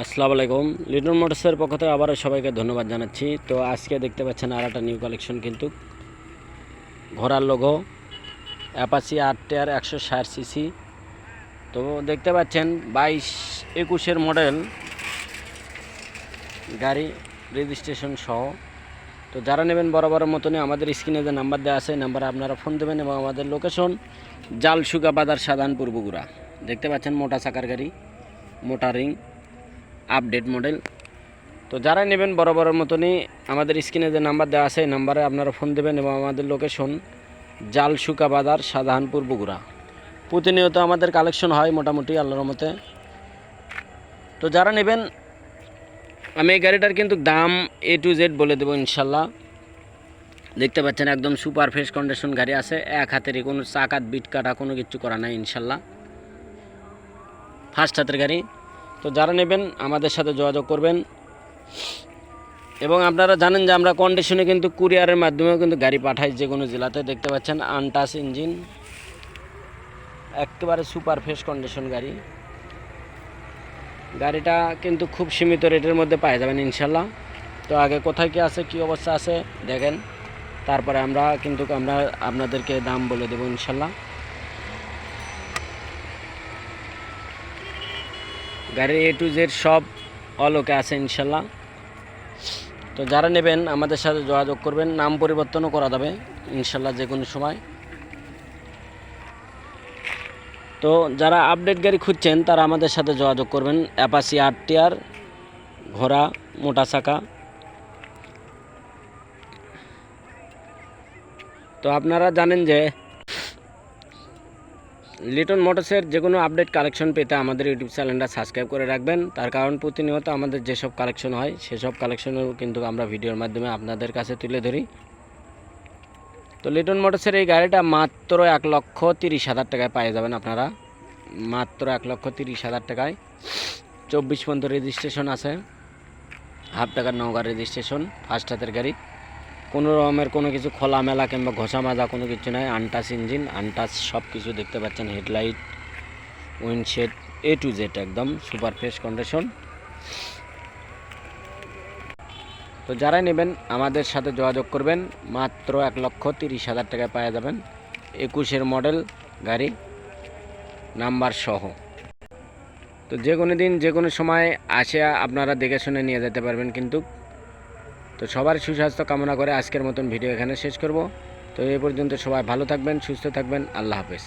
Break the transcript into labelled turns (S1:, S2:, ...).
S1: আসসালামু আলাইকুম। লিটন মোটরসের পক্ষ থেকে আবারও সবাইকে ধন্যবাদ জানাচ্ছি। তো আজকে দেখতে পাচ্ছেন আর একটা নিউ কালেকশন, কিন্তু ঘোড়ার লোগো অ্যাপাচি আরটিআর 160 সিসি। তো দেখতে পাচ্ছেন 22-21-এর মডেল গাড়ি, রেজিস্ট্রেশন সহ। তো যারা নেবেন বরাবরের মতনই আমাদের স্ক্রিনে যে নাম্বার দেওয়া আছে, নাম্বারে আপনারা ফোন দেবেন এবং আমাদের লোকেশন জালসুগা বাজার, সাধারণপুর, বগুড়া। দেখতে পাচ্ছেন মোটা চাকার গাড়ি, মোটা রিং, আপডেট মডেল। তো যারা নেবেন বরাবরের মতনই আমাদের স্ক্রিনে যে নাম্বার দেওয়া আছে এই নাম্বারে আপনারা ফোন দেবেন এবং আমাদের লোকেশন জালসুকা বাজার, সাধারণপুর, বগুড়া। প্রতিনিয়ত আমাদের কালেকশন হয় মোটামুটি আল্লাহর রহমতে। তো যারা নেবেন, আমি এই গাড়িটার কিন্তু দাম A to Z বলে দেবো ইনশাল্লাহ। দেখতে পাচ্ছেন একদম সুপার ফ্রেশ কন্ডিশন গাড়ি আছে, এক হাতেরই, কোনো চাকাত বিট কাটা কোনো কিছু করা নাই ইনশাল্লাহ, ফার্স্ট হাতের গাড়ি। তো যারা নেবেন আমাদের সাথে যোগাযোগ করবেন। এবং আপনারা জানেন যে আমরা কন্ডিশনে কিন্তু কুরিয়ারের মাধ্যমেও কিন্তু গাড়ি পাঠাই যে কোনো জেলাতে। দেখতে পাচ্ছেন আনটাচ ইঞ্জিন, একেবারে সুপার ফ্রেশ কন্ডিশন গাড়ি। গাড়িটা কিন্তু খুব সীমিত রেটের মধ্যে পাওয়া যাবেন ইনশাল্লাহ। তো আগে কোথায় কী আছে, কী অবস্থা আছে দেখেন, তারপরে আমরা আপনাদেরকে দাম বলে দেবো ইনশাল্লাহ। গাড়ির A to Z সব অলোকে আছে ইনশাল্লাহ। তো যারা নেবেন আমাদের সাথে যোগাযোগ করবেন, নাম পরিবর্তনও করা যাবে ইনশাল্লাহ যে কোনো সময়। তো যারা আপডেট গাড়ি খুঁজছেন তারা আমাদের সাথে যোগাযোগ করবেন। অ্যাপাচি আরটিআর, ঘোড়া, মোটা চাকা। তো আপনারা জানেন যে লিটন মোটরসের যে কোনো আপডেট কালেকশন পেতে আমাদের ইউটিউব চ্যানেলটা সাবস্ক্রাইব করে রাখবেন। তার কারণ প্রতিনিয়ত আমাদের যেসব কালেকশন হয় সেসব কালেকশনও কিন্তু আমরা ভিডিওর মাধ্যমে আপনাদের কাছে তুলে ধরি। তো লিটন মোটরসের এই গাড়িটা মাত্র 1,30,000 টাকায় পেয়ে যাবেন আপনারা, মাত্র 1,30,000 টাকায়। 24 পর্যন্ত রেজিস্ট্রেশন আছে, হাফ টাকার নওগাঁ রেজিস্ট্রেশন, ফার্স্ট হাতের গাড়ি। কোনো রকমের কোনো কিছু খোলামেলা কিংবা ঘষা মাজা কোনো কিছু নাই, আনটাচ ইঞ্জিন, আনটাচ সব কিছু দেখতে পাচ্ছেন, হেডলাইট, উইন্ডশেড, A to Z একদম সুপার ফ্রেশ কন্ডিশন। তো যারাই নেবেন আমাদের সাথে যোগাযোগ করবেন, মাত্র 1,30,000 টাকায় পাওয়া যাবেন। 21-এর মডেল গাড়ি, নাম্বার সহ। তো যে কোনো দিন যে কোনো সময় আসে আপনারা দেখে শুনে নিয়ে যেতে পারবেন কিন্তু। তো সবার সুস্বাস্থ্য কামনা করে আজকের মতন ভিডিও এখানে শেষ করব। তো এই পর্যন্ত সবাই ভালো থাকবেন, সুস্থ থাকবেন, আল্লাহ হাফেজ।